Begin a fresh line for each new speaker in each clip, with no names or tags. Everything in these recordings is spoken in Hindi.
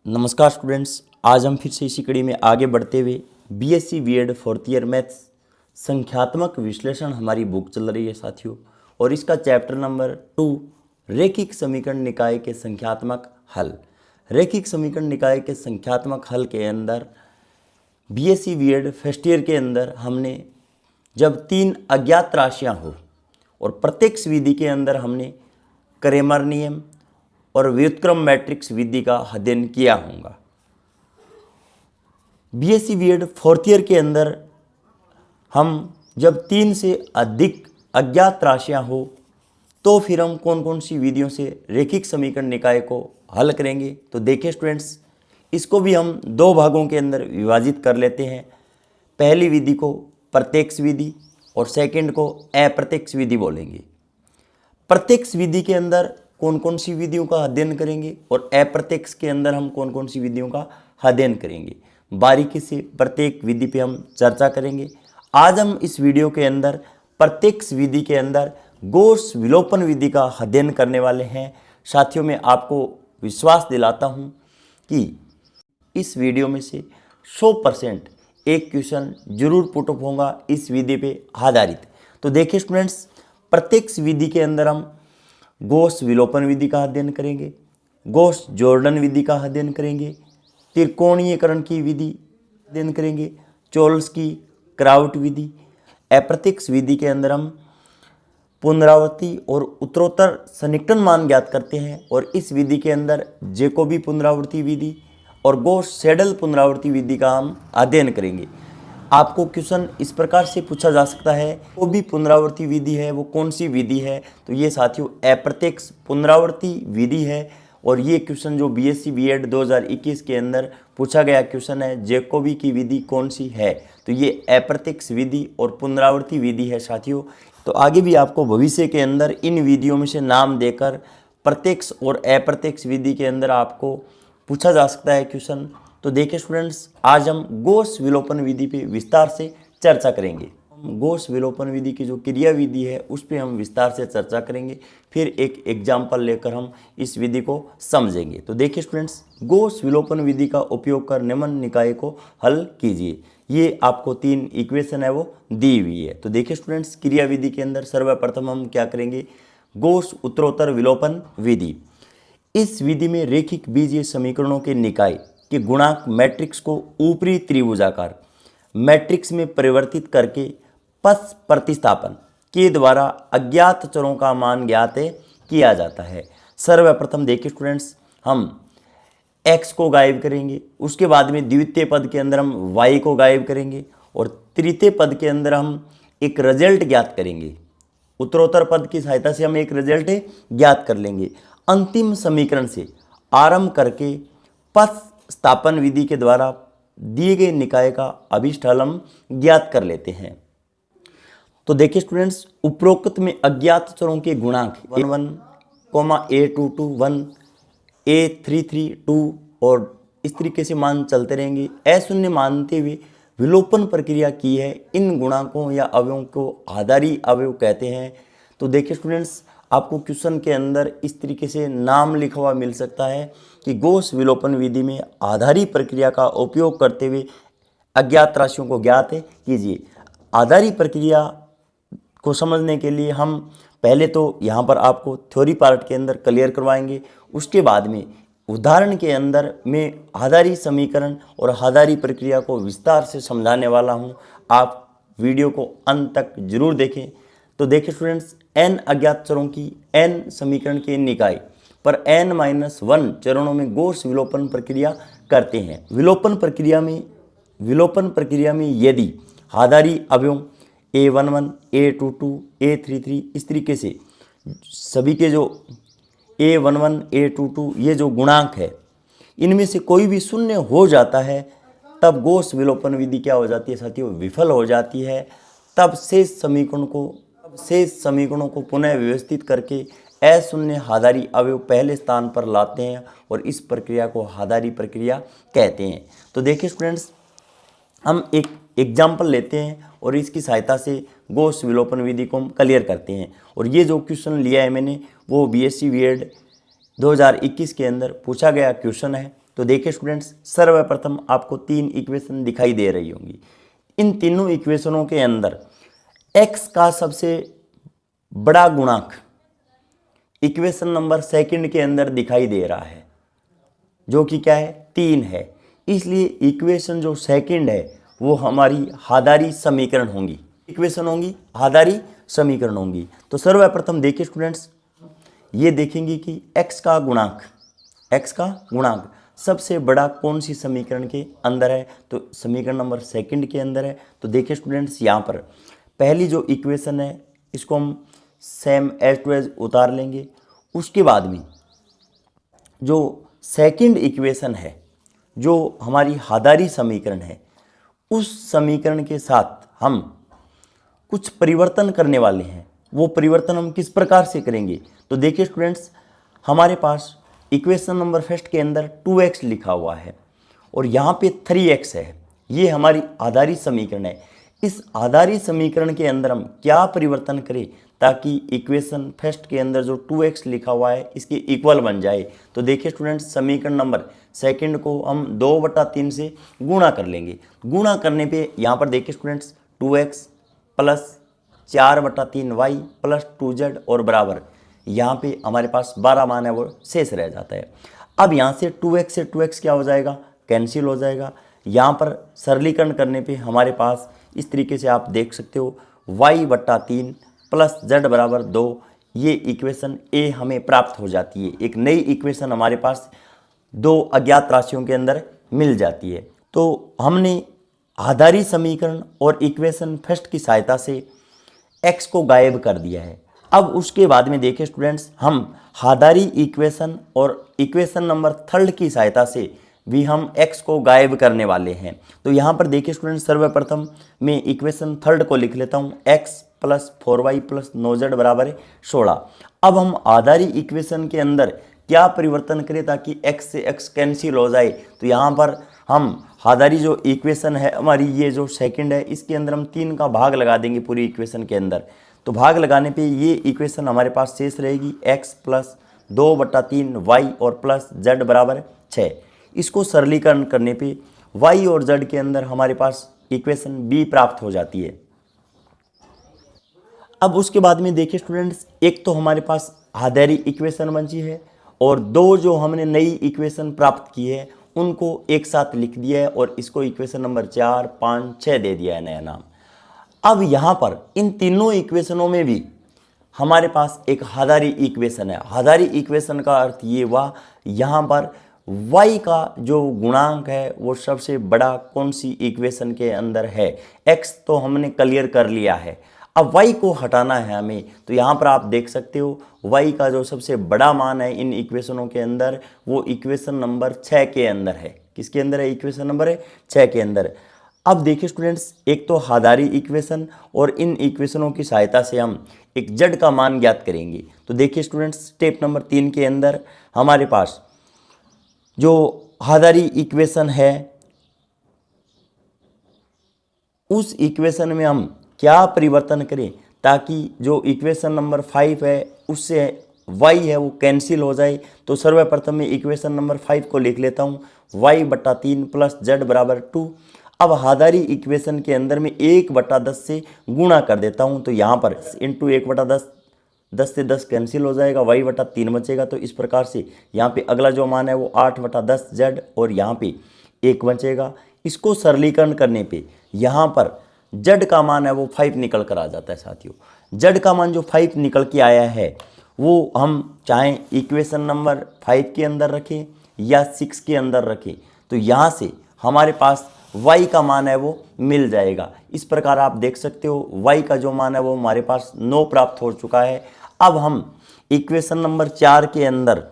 नमस्कार स्टूडेंट्स, आज हम फिर से इसी कड़ी में आगे बढ़ते हुए BSc BEd fourth year maths संख्यात्मक विश्लेषण हमारी बुक चल रही है साथियों। और इसका चैप्टर नंबर 2 रैखिक समीकरण निकाय के संख्यात्मक हल। रैखिक समीकरण निकाय के संख्यात्मक हल के अंदर बीएससी बीएड फर्स्ट ईयर के अंदर हमने जब 3 अज्ञात राशियाँ हो और प्रत्यक्ष विधि के अंदर हमने क्रेमर नियम और व्युत्क्रम मैट्रिक्स विधि का अध्ययन किया होगा। बीएससी बीएड फोर्थ ईयर के अंदर हम जब 3 से अधिक अज्ञात राशियां हो तो फिर हम कौन कौन सी विधियों से रैखिक समीकरण निकाय को हल करेंगे। तो देखिए स्टूडेंट्स, इसको भी हम 2 भागों के अंदर विभाजित कर लेते हैं। पहली विधि को प्रत्यक्ष विधि और सेकंड को अप्रत्यक्ष विधि बोलेंगे। प्रत्यक्ष विधि के अंदर कौन कौन सी विधियों का अध्ययन करेंगे और अप्रत्यक्ष के अंदर हम कौन कौन सी विधियों का अध्ययन करेंगे, बारीकी से प्रत्येक विधि पे हम चर्चा करेंगे। आज हम इस वीडियो के अंदर प्रत्यक्ष विधि के अंदर गॉस विलोपन विधि का अध्ययन करने वाले हैं। साथियों, मैं आपको विश्वास दिलाता हूँ कि इस वीडियो में से 100% एक क्वेश्चन जरूर पुट अप होगा इस विधि पे आधारित। तो देखिए स्टूडेंट्स, प्रत्यक्ष विधि के अंदर हम गॉस विलोपन विधि का अध्ययन करेंगे, गॉस जॉर्डन विधि का अध्ययन करेंगे, त्रिकोणीयकरण की विधि अध्ययन करेंगे, चोल्स्की क्राउट विधि। अप्रत्यक्ष विधि के अंदर हम पुनरावृत्ति और उत्तरोत्तर सन्निकटन मान ज्ञात करते हैं और इस विधि के अंदर जैकोबी पुनरावृत्ति विधि और गॉस सेडल पुनरावृत्ति विधि का हम अध्ययन करेंगे। आपको क्वेश्चन इस प्रकार से पूछा जा सकता है, वो भी पुनरावृत्ति विधि है, वो कौन सी विधि है? तो ये साथियों अप्रत्यक्ष पुनरावृत्ति विधि है। और ये क्वेश्चन जो बीएससी बीएड 2021 के अंदर पूछा गया क्वेश्चन है, जैकोबी की विधि कौन सी है? तो ये अप्रत्यक्ष विधि और पुनरावृत्ति विधि है साथियों। तो आगे भी आपको भविष्य के अंदर इन विधियों में से नाम देकर प्रत्यक्ष और अप्रत्यक्ष विधि के अंदर आपको पूछा जा सकता है क्वेश्चन। तो देखिए स्टूडेंट्स, आज हम गॉस विलोपन विधि पे विस्तार से चर्चा करेंगे। गॉस विलोपन विधि की जो क्रिया विधि है उस पे हम विस्तार से चर्चा करेंगे, फिर एक एग्जाम्पल लेकर हम इस विधि को समझेंगे। तो देखिए स्टूडेंट्स, गॉस विलोपन विधि का उपयोग कर निम्न निकाय को हल कीजिए। ये आपको 3 इक्वेशन है वो दी हुई है। तो देखिए स्टूडेंट्स, क्रिया विधि के अंदर सर्वप्रथम हम क्या करेंगे, गॉस उत्तरोत्तर विलोपन विधि। इस विधि में रैखिक बीजीय समीकरणों के निकाय के गुणांक मैट्रिक्स को ऊपरी त्रिभुजाकार मैट्रिक्स में परिवर्तित करके पथ प्रतिस्थापन के द्वारा अज्ञात चरों का मान ज्ञात किया जाता है। सर्वप्रथम देखिए स्टूडेंट्स, हम x को गायब करेंगे, उसके बाद में द्वितीय पद के अंदर हम y को गायब करेंगे और तृतीय पद के अंदर हम एक रिजल्ट ज्ञात करेंगे। उत्तरोत्तर पद की सहायता से हम एक रिजल्ट ज्ञात कर लेंगे। अंतिम समीकरण से आरंभ करके पथ स्थापन विधि के द्वारा दिए गए निकाय का अभिष्ट हल हम ज्ञात कर लेते हैं। तो देखिए स्टूडेंट्स, उपरोक्त में अज्ञात चरों के गुणांक a1, a22, 1, a33, 2 और इस तरीके से मान चलते रहेंगे। अशून्य मानते हुए विलोपन प्रक्रिया की है। इन गुणांकों या अवयवों को आधारी अवयव कहते हैं। तो देखिए स्टूडेंट्स, आपको क्वेश्चन के अंदर इस तरीके से नाम लिखा हुआ मिल सकता है कि गॉस विलोपन विधि में आधारी प्रक्रिया का उपयोग करते हुए अज्ञात राशियों को ज्ञात कीजिए। आधारी प्रक्रिया को समझने के लिए हम पहले तो यहाँ पर आपको थ्योरी पार्ट के अंदर क्लियर करवाएंगे, उसके बाद में उदाहरण के अंदर मैं आधारी समीकरण और आधारी प्रक्रिया को विस्तार से समझाने वाला हूँ। आप वीडियो को अंत तक जरूर देखें। तो देखिए स्टूडेंट्स, n अज्ञात चरों की n समीकरण के निकाय पर n-1 चरणों में गॉस विलोपन प्रक्रिया करते हैं। विलोपन प्रक्रिया में यदि आधारी अवयव a11, a22, a33 इस तरीके से सभी के जो a11, a22 ये जो गुणांक है इनमें से कोई भी शून्य हो जाता है, तब गॉस विलोपन विधि क्या हो जाती है साथियों, विफल हो जाती है। तब शेष समीकरणों को पुनः व्यवस्थित करके अशून्य आधारी अवयव पहले स्थान पर लाते हैं और इस प्रक्रिया को आधारी प्रक्रिया कहते हैं। तो देखिए स्टूडेंट्स, हम एक एग्जाम्पल लेते हैं और इसकी सहायता से गॉस विलोपन विधि को हम क्लियर करते हैं। और ये जो क्वेश्चन लिया है मैंने वो बीएससी बीएड 2021 के अंदर पूछा गया क्वेश्चन है। तो देखिए स्टूडेंट्स, सर्वप्रथम आपको 3 इक्वेशन दिखाई दे रही होंगी। इन तीनों इक्वेशनों के अंदर x का सबसे बड़ा गुणांक इक्वेशन नंबर सेकंड के अंदर दिखाई दे रहा है, जो कि क्या है, 3 है। इसलिए इक्वेशन जो सेकंड है वो हमारी हादारी समीकरण होंगी, इक्वेशन होंगी, हादारी समीकरण होंगी। तो सर्वप्रथम देखिए स्टूडेंट्स, ये देखेंगे कि x का गुणांक सबसे बड़ा कौन सी समीकरण के अंदर है, तो समीकरण नंबर सेकंड के अंदर है। तो देखिए स्टूडेंट्स, यहाँ पर पहली जो इक्वेशन है इसको हम सेम एज टू एज उतार लेंगे। उसके बाद में जो सेकंड इक्वेशन है, जो हमारी हादारी समीकरण है, उस समीकरण के साथ हम कुछ परिवर्तन करने वाले हैं। वो परिवर्तन हम किस प्रकार से करेंगे, तो देखिए स्टूडेंट्स, हमारे पास इक्वेशन नंबर फर्स्ट के अंदर 2x लिखा हुआ है और यहाँ पे 3x है। ये हमारी आधारी समीकरण है। इस आधारी समीकरण के अंदर हम क्या परिवर्तन करें ताकि इक्वेशन फर्स्ट के अंदर जो 2x लिखा हुआ है इसके इक्वल बन जाए। तो देखिए स्टूडेंट्स, समीकरण नंबर सेकंड को हम 2/3 से गुणा कर लेंगे। गुणा करने पे यहाँ पर देखिए students, 2x plus 4/3y plus 2z और बराबर यहाँ पे हमारे पास 12 मान है वो शेष रह जाता है। अब यहाँ से 2x से 2x क्या हो जाएगा, कैंसिल हो जाएगा। यहाँ पर सरलीकरण करने पे हमारे पास इस तरीके से आप देख सकते हो, y/3 प्लस z बराबर 2, ये इक्वेशन ए हमें प्राप्त हो जाती है। एक नई इक्वेशन हमारे पास दो अज्ञात राशियों के अंदर मिल जाती है। तो हमने आधारी समीकरण और इक्वेशन फर्स्ट की सहायता से x को गायब कर दिया है। अब उसके बाद में देखिए स्टूडेंट्स, हम हादारी इक्वेशन और इक्वेशन नंबर थर्ड की सहायता से भी हम x को गायब करने वाले हैं। तो यहाँ पर देखिए स्टूडेंट्स, सर्वप्रथम मैं इक्वेशन थर्ड को लिख लेता हूँ, x plus 4y plus 9z बराबर है 16। अब हम आधारी इक्वेशन के अंदर क्या परिवर्तन करें ताकि x से x कैंसिल हो जाए। तो यहाँ पर हम आधारी जो इक्वेशन है हमारी, ये जो सेकंड है, इसके अंदर हम 3 का भाग लगा देंगे पूरी इक्वेशन के अंदर। तो भाग लगाने पे ये इक्वेशन हमारे पास शेष रहेगी x प्लस 2/3y और प्लस z बराबर 6। इसको सरलीकरण करने पे y और z के अंदर हमारे पास इक्वेशन b प्राप्त हो जाती है। अब उसके बाद में देखिए स्टूडेंट्स, एक तो हमारे पास आधारी इक्वेशन बची है और दो जो हमने नई इक्वेशन प्राप्त की है उनको एक साथ लिख दिया है और इसको इक्वेशन नंबर 4, 5, 6 दे दिया है नया नाम। अब यहाँ पर इन तीनों इक्वेशनों में भी हमारे पास एक हादारी इक्वेशन है। हादारी इक्वेशन का अर्थ ये हुआ, यहाँ पर y का जो गुणांक है वो सबसे बड़ा कौन सी इक्वेशन के अंदर है। x तो हमने क्लियर कर लिया है, अब y को हटाना है हमें। तो यहाँ पर आप देख सकते हो y का जो सबसे बड़ा मान है इन इक्वेशनों के अंदर वो इक्वेशन नंबर 6 के अंदर है। किसके अंदर है, इक्वेशन नंबर 6 के अंदर। अब देखिए स्टूडेंट्स, एक तो हादारी इक्वेशन और इन इक्वेशनों की सहायता से हम एक z का मान ज्ञात करेंगे। तो देखिए स्टूडेंट्स, स्टेप नंबर 3 के अंदर हमारे पास जो हादारी इक्वेशन है उस इक्वेशन में हम क्या परिवर्तन करें ताकि जो इक्वेशन नंबर 5 है उससे y है वो कैंसिल हो जाए। तो सर्वप्रथम मैं इक्वेशन नंबर 5 को लिख लेता हूँ, y/3 प्लस z बराबर 2। अब हादारी इक्वेशन के अंदर में 1/10 से गुणा कर देता हूँ। तो यहाँ पर इंटू 1/10, 10 से 10 कैंसिल हो जाएगा, y/3 बचेगा। तो इस प्रकार से यहाँ पे अगला जो मान है वो 8/10 z और यहाँ पे 1 बचेगा। इसको सरलीकरण करने पे यहाँ पर z का मान है वो 5 निकल कर आ जाता है साथियों। z का मान जो 5 निकल के आया है वो हम चाहें इक्वेशन नंबर 5 के अंदर रखें या 6 के अंदर रखें, तो यहाँ से हमारे पास y का मान है वो मिल जाएगा। इस प्रकार आप देख सकते हो y का जो मान है वो हमारे पास 9 प्राप्त हो चुका है। अब हम इक्वेशन नंबर 4 के अंदर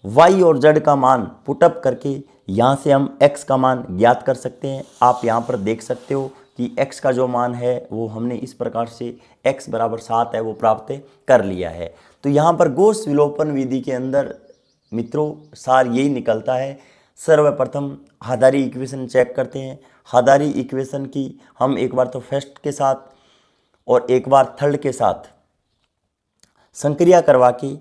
y और z का मान पुटअप करके यहाँ से हम x का मान ज्ञात कर सकते हैं। आप यहाँ पर देख सकते हो कि x का जो मान है वो हमने इस प्रकार से x बराबर 7 है वो प्राप्त कर लिया है। तो यहाँ पर गॉस विलोपन विधि के अंदर मित्रों सार यही निकलता है। सर्वप्रथम हादारी इक्वेशन चेक करते हैं। हादारी इक्वेशन की हम एक बार तो फर्स्ट के साथ और एक बार थर्ड के साथ संक्रिया करवा के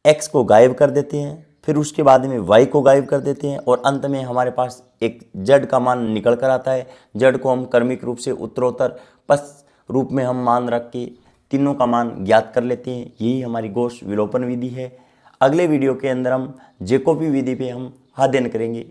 x को गायब कर देते हैं। फिर उसके बाद में y को गायब कर देते हैं और अंत में हमारे पास एक z का मान निकल कर आता है। z को हम क्रमिक रूप से उत्तरोत्तर पश्च रूप में हम मान रख के तीनों का मान ज्ञात कर लेते हैं। यही हमारी गॉस विलोपन विधि है। अगले वीडियो के अंदर हम जैकोबी विधि पे हम अध्ययन करेंगे।